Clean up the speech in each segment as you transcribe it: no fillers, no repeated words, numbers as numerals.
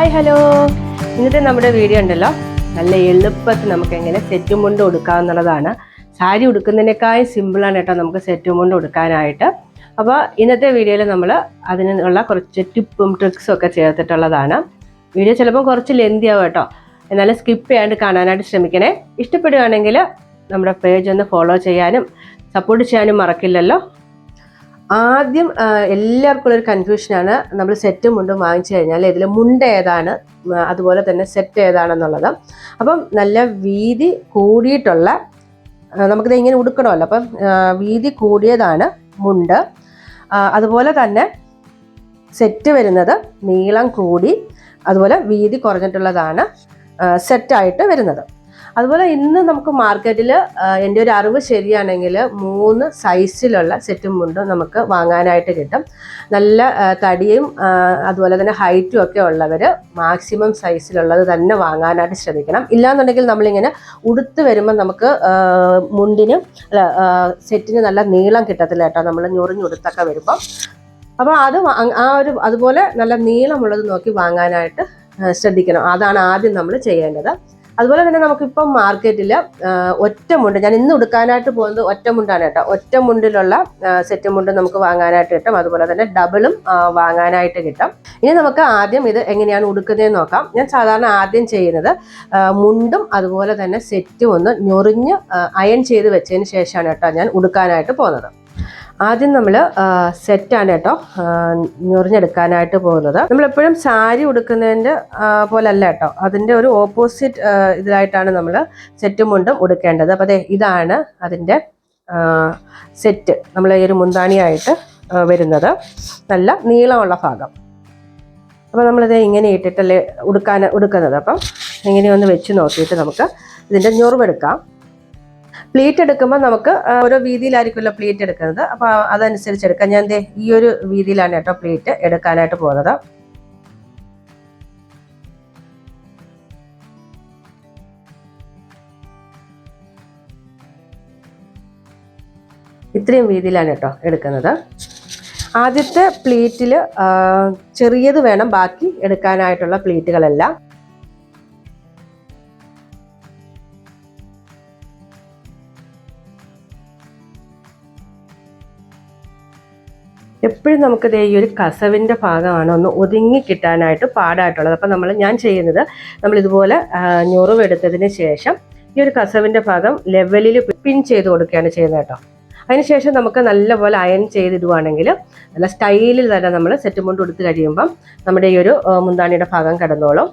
Hi hello, ഇന്നത്തെ നമ്മുടെ video ഉണ്ടല്ലോ നല്ല എളുപ്പത്തിൽ നമുക്ക് എങ്ങനെ സെറ്റും മുണ്ടും ഉടുക്കാവുന്നതാണ്. സാരി ഉടുക്കുന്നതിനേക്കാളും സിമ്പിളാണ് കേട്ടോ നമുക്ക് സെറ്റും മുണ്ടും ഉടുക്കാനായിട്ട്. അപ്പോൾ ഇന്നത്തെ വീഡിയോയിൽ നമ്മൾ അതിനുള്ള കുറച്ച് ടിപ്പും ട്രിക്സും ഒക്കെ ചേർത്തിട്ടുള്ളതാണ്. വീഡിയോ ചിലപ്പോൾ കുറച്ച് ലെന്തി ആവും കേട്ടോ, എന്നാലും സ്കിപ്പ് ചെയ്യാണ്ട് കാണാനായിട്ട് ശ്രമിക്കണേ. ഇഷ്ടപ്പെടുകയാണെങ്കിൽ നമ്മുടെ പേജ് ഒന്ന് ഫോളോ ചെയ്യാനും സപ്പോർട്ട് ചെയ്യാനും മറക്കില്ലല്ലോ. ആദ്യം എല്ലാവർക്കും ഉള്ളൊരു കൺഫ്യൂഷനാണ്, നമ്മൾ സെറ്റും മുണ്ടും വാങ്ങിച്ചു കഴിഞ്ഞാൽ ഇതിൽ മുണ്ട് ഏതാണ്, അതുപോലെ തന്നെ സെറ്റ് ഏതാണെന്നുള്ളത്. അപ്പം നല്ല വീതി കൂടിയിട്ടുള്ള, നമുക്കിത് ഇങ്ങനെ ഉടുക്കണമല്ലോ, അപ്പം വീതി കൂടിയതാണ് മുണ്ട്. അതുപോലെ തന്നെ സെറ്റ് വരുന്നത് നീളം കൂടി അതുപോലെ വീതി കുറഞ്ഞിട്ടുള്ളതാണ് സെറ്റായിട്ട് വരുന്നത്. അതുപോലെ ഇന്ന് നമുക്ക് മാർക്കറ്റിൽ എൻ്റെ ഒരു അറിവ് ശരിയാണെങ്കിൽ 3 സൈസിലുള്ള സെറ്റും മുണ്ടും നമുക്ക് വാങ്ങാനായിട്ട് കിട്ടും. നല്ല തടിയും അതുപോലെ തന്നെ ഹൈറ്റും ഒക്കെ ഉള്ളവർ മാക്സിമം സൈസിലുള്ളത് തന്നെ വാങ്ങാനായിട്ട് ശ്രമിക്കണം. ഇല്ലാന്നുണ്ടെങ്കിൽ നമ്മളിങ്ങനെ ഉടുത്ത് വരുമ്പോൾ നമുക്ക് മുണ്ടിന് സെറ്റിന് നല്ല നീളം കിട്ടത്തില്ല കേട്ടോ, നമ്മൾ ഞൊറിഞ്ഞുടുത്തൊക്കെ വരുമ്പം. അപ്പോൾ അതുപോലെ നല്ല നീളമുള്ളത് നോക്കി വാങ്ങാനായിട്ട് ശ്രദ്ധിക്കണം. അതാണ് ആദ്യം നമ്മൾ ചെയ്യേണ്ടത്. അതുപോലെ തന്നെ നമുക്കിപ്പം മാർക്കറ്റിൽ ഒറ്റമുണ്ട്, ഞാൻ ഇന്ന് ഉടുക്കാനായിട്ട് പോകുന്നത് ഒറ്റമുണ്ടാണ് കേട്ടോ. ഒറ്റമുണ്ടിലുള്ള സെറ്റ് മുണ്ട് നമുക്ക് വാങ്ങാനായിട്ട് കിട്ടും, അതുപോലെ തന്നെ ഡബിളും വാങ്ങാനായിട്ട് കിട്ടും. ഇനി നമുക്ക് ആദ്യം ഇത് എങ്ങനെയാണ് ഉടുക്കുന്നതെന്ന് നോക്കാം. ഞാൻ സാധാരണ ആദ്യം ചെയ്യുന്നത് മുണ്ടും അതുപോലെ തന്നെ സെറ്റും ഒന്ന് ഞൊറിഞ്ഞ് അയൺ ചെയ്ത് വെച്ചതിന് ശേഷമാണ് കേട്ടോ ഞാൻ ഉടുക്കാനായിട്ട് പോകുന്നത്. ആദ്യം നമ്മൾ സെറ്റാണ് കേട്ടോ ഞൊറിഞ്ഞെടുക്കാനായിട്ട് പോകുന്നത്. നമ്മളെപ്പോഴും സാരി ഉടുക്കുന്നതിൻ്റെ പോലല്ല കേട്ടോ, അതിൻ്റെ ഒരു ഓപ്പോസിറ്റ് ഇതിലായിട്ടാണ് നമ്മൾ സെറ്റും മുണ്ടും ഉടുക്കേണ്ടത്. അപ്പോൾ ഇതാണ് അതിൻ്റെ സെറ്റ്, നമ്മൾ ഈ ഒരു മുന്താണിയായിട്ട് വരുന്നത്, നല്ല നീളമുള്ള ഭാഗം. അപ്പോൾ നമ്മളിത് ഇങ്ങനെ ഇട്ടിട്ടല്ലേ ഉടുക്കുന്നത്. അപ്പം ഇങ്ങനെ ഒന്ന് വെച്ച് നോക്കിയിട്ട് നമുക്ക് ഇതിൻ്റെ ഞൊറിവെടുക്കാം. പ്ലീറ്റ് എടുക്കുമ്പോൾ നമുക്ക് ഓരോ വീതിയിലായിരിക്കുമല്ലോ പ്ലീറ്റ് എടുക്കുന്നത്, അപ്പോൾ അതനുസരിച്ച് എടുക്കാം. ഞാൻ ഈ ഒരു വീതിയിലാണ് കേട്ടോ പ്ലീറ്റ് എടുക്കാനായിട്ട് പോകുന്നത്. ഇത്രയും വീതിയിലാണ് കേട്ടോ എടുക്കുന്നത്. ആദ്യത്തെ പ്ലീറ്റിൽ ചെറിയത് വേണം ബാക്കി എടുക്കാനായിട്ടുള്ള പ്ലീറ്റുകളെല്ലാം. എപ്പോഴും നമുക്കിത് ഈ ഒരു കസവിൻ്റെ ഭാഗമാണ് ഒന്ന് ഒതുങ്ങി കിട്ടാനായിട്ട് പാടായിട്ടുള്ളത്. അപ്പം ഞാൻ ചെയ്യുന്നത് നമ്മളിതുപോലെ ഞൊറിവെടുത്തതിന് ശേഷം ഈ ഒരു കസവിൻ്റെ ഭാഗം ലെവലിൽ പിൻ ചെയ്ത് കൊടുക്കുകയാണ് ചെയ്യുന്നത് കേട്ടോ. അതിനുശേഷം നമുക്ക് നല്ലപോലെ അയൺ ചെയ്തിടുവാണെങ്കിൽ നല്ല സ്റ്റൈലിൽ തന്നെ നമ്മൾ സെറ്റ് മുണ്ട് ഉടുത്ത് കഴിയുമ്പം നമ്മുടെ ഈ ഒരു മുന്താണിയുടെ ഭാഗം കിടന്നോളും.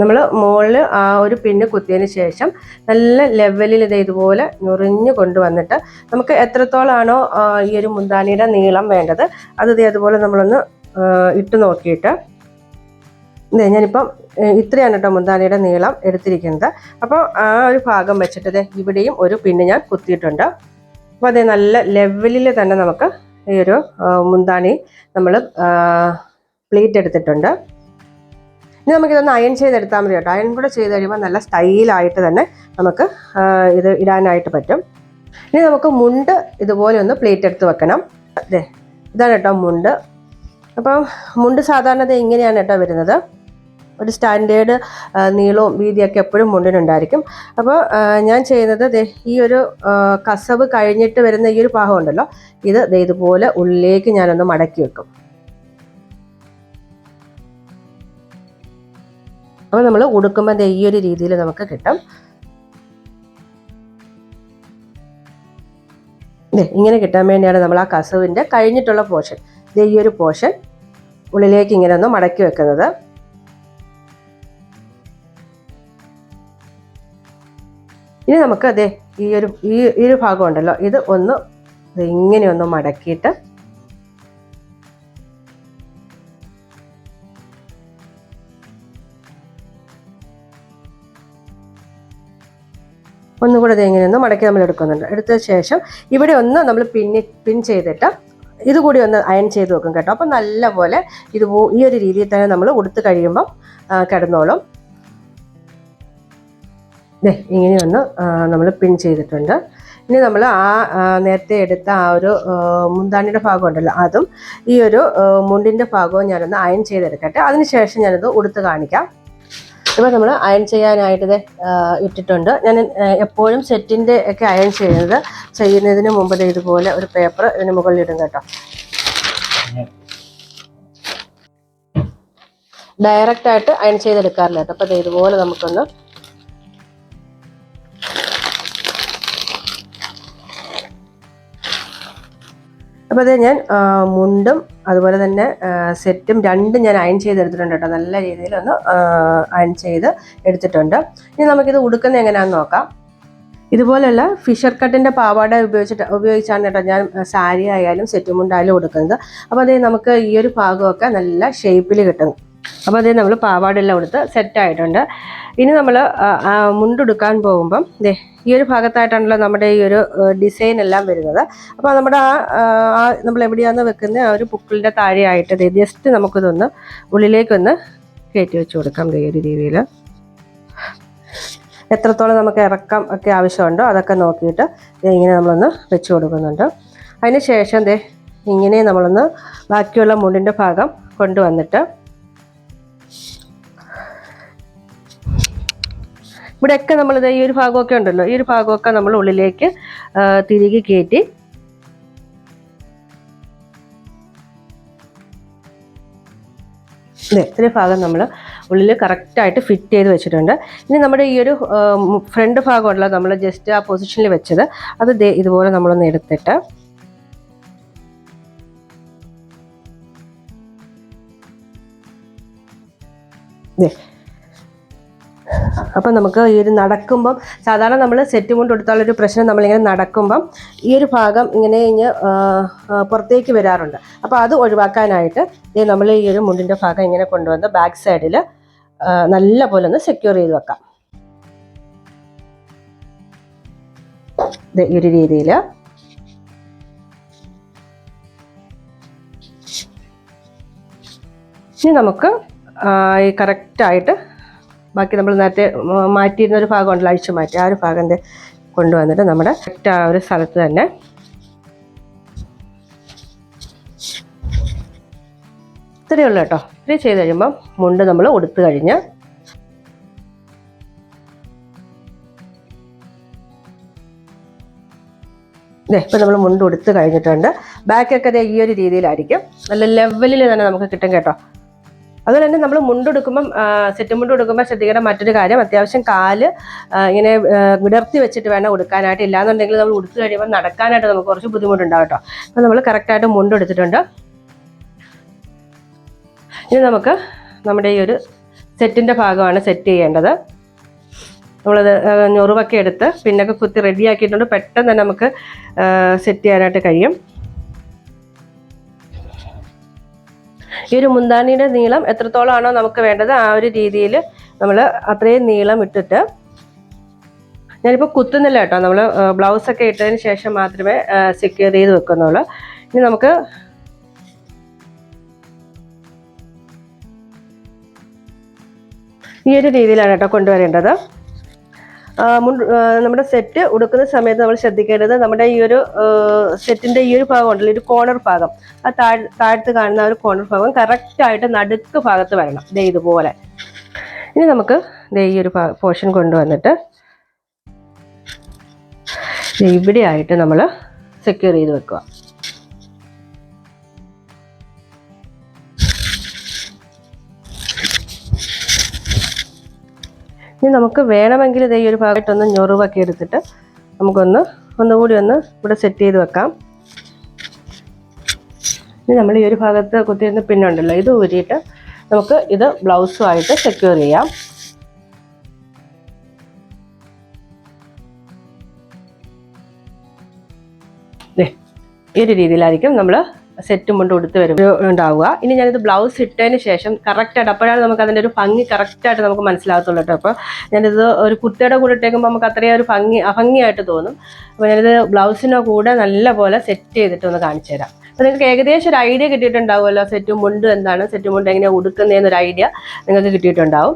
നമ്മൾ മുകളിൽ ആ ഒരു പിന്ന് കുത്തിയതിന് ശേഷം നല്ല ലെവലിൽ ഇതുപോലെ ഞൊറിഞ്ഞ് കൊണ്ടുവന്നിട്ട് നമുക്ക് എത്രത്തോളമാണോ ഈ ഒരു മുന്താണിയുടെ നീളം വേണ്ടത് അത് അതുപോലെ നമ്മളൊന്ന് ഇട്ട് നോക്കിയിട്ട് ഞാനിപ്പം ഇത്രയാണ് കേട്ടോ മുന്താണിയുടെ നീളം എടുത്തിരിക്കുന്നത്. അപ്പോൾ ആ ഒരു ഭാഗം വെച്ചിട്ട് ഇവിടെയും ഒരു പിന്ന് ഞാൻ കുത്തിയിട്ടുണ്ട്. അപ്പോൾ നല്ല ലെവലിൽ തന്നെ നമുക്ക് ഈ ഒരു മുന്താണി നമ്മൾ പ്ലീറ്റ് എടുത്തിട്ടുണ്ട്. ഇനി നമുക്കിതൊന്ന് അയൺ ചെയ്തെടുത്താൽ മതി കേട്ടോ. അയൺ കൂടെ ചെയ്ത് കഴിയുമ്പോൾ നല്ല സ്റ്റൈലായിട്ട് തന്നെ നമുക്ക് ഇത് ഇടാനായിട്ട് പറ്റും. ഇനി നമുക്ക് മുണ്ട് ഇതുപോലെ ഒന്ന് പ്ലേറ്റ് എടുത്ത് വെക്കണം. ഇതാണ് കേട്ടോ മുണ്ട്. അപ്പം മുണ്ട് സാധാരണ ഇങ്ങനെയാണ് കേട്ടോ വരുന്നത്. ഒരു സ്റ്റാൻഡേർഡ് നീളവും വീതിയൊക്കെ എപ്പോഴും മുണ്ടിനുണ്ടായിരിക്കും. അപ്പോൾ ഞാൻ ചെയ്യുന്നത് ഈ ഒരു കസവ് കഴിഞ്ഞിട്ട് വരുന്ന ഈ ഒരു ഭാഗം ഉണ്ടല്ലോ, ഇത് ഇതുപോലെ ഉള്ളിലേക്ക് ഞാനൊന്ന് മടക്കി വെക്കും. അപ്പോൾ നമ്മൾ ഉടുക്കുമ്പോൾ ഈ ഒരു രീതിയിൽ നമുക്ക് കിട്ടും. ഇങ്ങനെ കിട്ടാൻ വേണ്ടിയാണ് നമ്മൾ ആ കസവിൻ്റെ കഴിഞ്ഞിട്ടുള്ള പോർഷൻ ഈ ഒരു പോർഷൻ ഉള്ളിലേക്ക് ഇങ്ങനെ ഒന്ന് മടക്കി വെക്കുന്നത്. ഇനി നമുക്ക് ഈ ഒരു ഭാഗം ഉണ്ടല്ലോ, ഇത് ഒന്ന് ഇങ്ങനെ ഒന്ന് മടക്കിയിട്ട് ഒന്നുകൂടെ ഇങ്ങനെയൊന്ന് മടക്കി നമ്മൾ എടുക്കുന്നുണ്ട്. എടുത്ത ശേഷം ഇവിടെ ഒന്ന് നമ്മൾ പിൻ ചെയ്തിട്ട് ഇതുകൂടി ഒന്ന് അയൺ ചെയ്ത് വെക്കും കേട്ടോ. അപ്പം നല്ലപോലെ ഈ ഒരു രീതിയിൽ തന്നെ നമ്മൾ ഉടുത്ത് കഴിയുമ്പം കിടന്നോളും. ഇങ്ങനെയൊന്ന് നമ്മൾ പിൻ ചെയ്തിട്ടുണ്ട്. ഇനി നമ്മൾ നേരത്തെ എടുത്ത ആ ഒരു മുന്താണിയുടെ ഭാഗം ഉണ്ടല്ലോ, അതും ഈ ഒരു മുണ്ടിൻ്റെ ഭാഗവും ഞാനൊന്ന് അയൺ ചെയ്തെടുക്കട്ടെ. അതിനുശേഷം ഞാനത് ഉടുത്ത് കാണിക്കാം. ഇപ്പോൾ നമ്മൾ അയൺ ചെയ്യാനായിട്ട് ഇട്ടിട്ടുണ്ട്. ഞാൻ എപ്പോഴും സെറ്റിൻ്റെ ഒക്കെ അയൺ ചെയ്യുന്നതിന് മുമ്പ് ഇതുപോലെ ഒരു പേപ്പർ ഇതിന് മുകളിൽ ഇടും കേട്ടോ. ഡയറക്റ്റായിട്ട് അയൺ ചെയ്തെടുക്കാറില്ല കേട്ടോ. അപ്പോൾ ഇതുപോലെ നമുക്കൊന്ന് അപ്പോൾ ഞാൻ മുണ്ടും അതുപോലെ തന്നെ സെറ്റും രണ്ടും ഞാൻ അയൺ ചെയ്തെടുത്തിട്ടുണ്ട് കേട്ടോ. നല്ല രീതിയിൽ ഒന്ന് അയൺ ചെയ്ത് എടുത്തിട്ടുണ്ട്. ഇനി നമുക്കിത് ഉടുക്കുന്നത് എങ്ങനെയാണെന്ന് നോക്കാം. ഇതുപോലെയുള്ള ഫിഷർ കട്ടിൻ്റെ പാവാട ഉപയോഗിച്ചാണ് കേട്ടോ ഞാൻ സാരി ആയാലും സെറ്റ് മുണ്ടായാലും ഉടുക്കുന്നത്. അപ്പോൾ നമുക്ക് ഈ ഒരു ഭാഗമൊക്കെ നല്ല ഷേപ്പിൽ കിട്ടും. അപ്പോൾ നമ്മൾ പാവാടെല്ലാം ഉടുത്ത് സെറ്റായിട്ടുണ്ട്. ഇനി നമ്മൾ മുണ്ടുടുക്കാൻ പോകുമ്പം ഈ ഒരു ഭാഗത്തായിട്ടാണല്ലോ നമ്മുടെ ഈ ഒരു ഡിസൈൻ എല്ലാം വരുന്നത്. അപ്പോൾ നമ്മുടെ നമ്മൾ എവിടെയാണെന്ന് വെക്കുന്ന ആ ഒരു പുക്കിളിൻ്റെ താഴെയായിട്ട് ജസ്റ്റ് നമുക്കിതൊന്ന് ഉള്ളിലേക്കൊന്ന് കയറ്റി വെച്ച് കൊടുക്കാം. ഈ ഒരു രീതിയിൽ എത്രത്തോളം നമുക്ക് ഇറക്കം ഒക്കെ ആവശ്യമുണ്ടോ അതൊക്കെ നോക്കിയിട്ട് ഇങ്ങനെ നമ്മളൊന്ന് വെച്ച് കൊടുക്കുന്നുണ്ട്. അതിന് ശേഷം ഇങ്ങനെ നമ്മളൊന്ന് ബാക്കിയുള്ള മുണ്ടിൻ്റെ ഭാഗം കൊണ്ടുവന്നിട്ട് ഇവിടെയൊക്കെ നമ്മളിത് ഈ ഒരു ഭാഗമൊക്കെ ഉണ്ടല്ലോ, ഈ ഒരു ഭാഗമൊക്കെ നമ്മൾ ഉള്ളിലേക്ക് തിരികെ കയറ്റി ഇത്രയും ഭാഗം നമ്മൾ ഉള്ളിൽ കറക്റ്റായിട്ട് ഫിറ്റ് ചെയ്ത് വെച്ചിട്ടുണ്ട്. ഇനി നമ്മുടെ ഈ ഒരു ഫ്രണ്ട് ഭാഗമുള്ള നമ്മൾ ജസ്റ്റ് ആ പൊസിഷനിൽ വെച്ചത് അത് ഇതുപോലെ നമ്മളൊന്ന് എടുത്തിട്ട് അപ്പം നമുക്ക് ഈ ഒരു നടക്കുമ്പം സാധാരണ നമ്മൾ സെറ്റ് കൊണ്ട് കൊടുത്താലൊരു പ്രശ്നം, നമ്മളിങ്ങനെ നടക്കുമ്പം ഈ ഒരു ഭാഗം ഇങ്ങനെ പുറത്തേക്ക് വരാറുണ്ട്. അപ്പോൾ അത് ഒഴിവാക്കാനായിട്ട് നമ്മൾ ഈ ഒരു മുണ്ടിൻ്റെ ഭാഗം ഇങ്ങനെ കൊണ്ടുവന്ന് ബാക്ക് സൈഡിൽ നല്ല പോലെ ഒന്ന് സെക്യൂർ ചെയ്ത് വെക്കാം. ഈ ഒരു രീതിയിൽ ഇനി നമുക്ക് ഈ കറക്റ്റായിട്ട് ബാക്കി നമ്മൾ നേരത്തെ മാറ്റിയിരുന്ന ഒരു ഭാഗം ഉണ്ടല്ലോ, അഴിച്ചു മാറ്റി ആ ഒരു ഭാഗം കൊണ്ടുവന്നിട്ട് നമ്മുടെ കറക്റ്റ് ആ ഒരു സ്ഥലത്ത് തന്നെ ഇത്രയേ ഉള്ളൂ കേട്ടോ. ഇത്രയും ചെയ്ത് കഴിയുമ്പം മുണ്ട് നമ്മൾ ഉടുത്ത് കഴിഞ്ഞ് ഇപ്പം നമ്മൾ മുണ്ട് ഉടുത്ത് കഴിഞ്ഞിട്ടുണ്ട്. ബാക്കൊക്കെ ഈ ഒരു രീതിയിലായിരിക്കും, നല്ല ലെവലിൽ തന്നെ നമുക്ക് കിട്ടും കേട്ടോ. അതുപോലെ തന്നെ നമ്മൾ മുണ്ടെടുക്കുമ്പം സെറ്റ് മുണ്ട് കൊടുക്കുമ്പോൾ ശ്രദ്ധിക്കേണ്ട മറ്റൊരു കാര്യം, അത്യാവശ്യം കാല് ഇങ്ങനെ വിടർത്തി വെച്ചിട്ട് വേണം ഉടുക്കാനായിട്ട്. ഇല്ലാന്നുണ്ടെങ്കിൽ നമ്മൾ ഉടുത്ത് കഴിയുമ്പോൾ നടക്കാനായിട്ട് നമുക്ക് കുറച്ച് ബുദ്ധിമുട്ടുണ്ടാവും കേട്ടോ. അപ്പോൾ നമ്മൾ കറക്റ്റായിട്ട് മുണ്ടെടുത്തിട്ടുണ്ട്. ഇനി നമുക്ക് നമ്മുടെ ഈ ഒരു സെറ്റിൻ്റെ ഭാഗമാണ് സെറ്റ് ചെയ്യേണ്ടത്. നമ്മളത് ഞൊറിവൊക്കെ എടുത്ത് പിന്നൊക്കെ കുത്തി റെഡിയാക്കിയിട്ടുണ്ട്. പെട്ടെന്ന് തന്നെ നമുക്ക് സെറ്റ് ചെയ്യാനായിട്ട് കഴിയും. ഈ ഒരു മുന്താണിയുടെ നീളം എത്രത്തോളമാണോ നമുക്ക് വേണ്ടത് ആ ഒരു രീതിയിൽ നമ്മൾ അത്രയും നീളം ഇട്ടിട്ട്, ഞാനിപ്പോൾ കുത്തുന്നില്ല കേട്ടോ, നമ്മൾ ബ്ലൗസൊക്കെ ഇട്ടതിന് ശേഷം മാത്രമേ സെക്യൂർ ചെയ്ത് വെക്കുന്നുള്ളൂ. ഇനി നമുക്ക് ഈ ഒരു രീതിയിലാണ് കേട്ടോ കൊണ്ടുവരേണ്ടത്. നമ്മുടെ സെറ്റ് ഉടുക്കുന്ന സമയത്ത് നമ്മൾ ശ്രദ്ധിക്കേണ്ടത്, നമ്മുടെ ഈ ഒരു സെറ്റിൻ്റെ ഈ ഒരു ഭാഗം ഉണ്ടല്ലോ, ഒരു കോർണർ ഭാഗം, ആ താഴത്ത് കാണുന്ന ഒരു കോർണർ ഭാഗം കറക്റ്റായിട്ട് നടുക്ക് ഭാഗത്ത് വരണം. ഇതുപോലെ. ഇനി നമുക്ക് ഈ ഒരു പോർഷൻ കൊണ്ടുവന്നിട്ട് ഇവിടെയായിട്ട് നമ്മൾ സെക്യൂർ ചെയ്ത് വെക്കുക. ഇനി നമുക്ക് വേണമെങ്കിൽ ഈ ഒരു ഭാഗമായിട്ടൊന്ന് ഞൊറിവൊക്കെ എടുത്തിട്ട് ഒന്നുകൂടി ഇവിടെ സെറ്റ് ചെയ്ത് വെക്കാം. ഇനി നമ്മൾ ഈ ഒരു ഭാഗത്ത് കുത്തിയിരുന്ന പിന്നുണ്ടല്ലോ, ഇത് ഊരിയിട്ട് നമുക്ക് ഇത് ബ്ലൗസുമായിട്ട് സെക്യൂർ ചെയ്യാം. ഈ ഒരു രീതിയിലായിരിക്കും നമ്മൾ സെറ്റും കൊണ്ട് ഉടുത്ത് ഉണ്ടാവുക. ഇനി ഞാനിത് ബ്ലൗസ് ഇട്ടതിന് ശേഷം കറക്റ്റായിട്ട്, അപ്പോഴാണ് നമുക്ക് അതിൻ്റെ ഒരു ഭംഗി കറക്റ്റായിട്ട് നമുക്ക് മനസ്സിലാകത്തുള്ളൂ കേട്ടോ. അപ്പോൾ ഞാനിത് ഒരു കുർത്തയുടെ കൂടെ ഇട്ടേക്കുമ്പോൾ നമുക്ക് അത്രയും ഒരു അഭംഗിയായിട്ട് തോന്നും. അപ്പോൾ ഞാനിത് ബ്ലൗസിൻ്റെ കൂടെ നല്ല പോലെ സെറ്റ് ചെയ്തിട്ട് ഒന്ന് കാണിച്ചു തരാം. അപ്പോൾ നിങ്ങൾക്ക് ഏകദേശം ഒരു ഐഡിയ കിട്ടിയിട്ടുണ്ടാവുമല്ലോ, സെറ്റും മുണ്ട് എന്താണ്, സെറ്റും മുണ്ട് എങ്ങനെയാണ് ഉടുക്കുന്നതെന്നൊരു ഐഡിയ നിങ്ങൾക്ക് കിട്ടിയിട്ടുണ്ടാവും.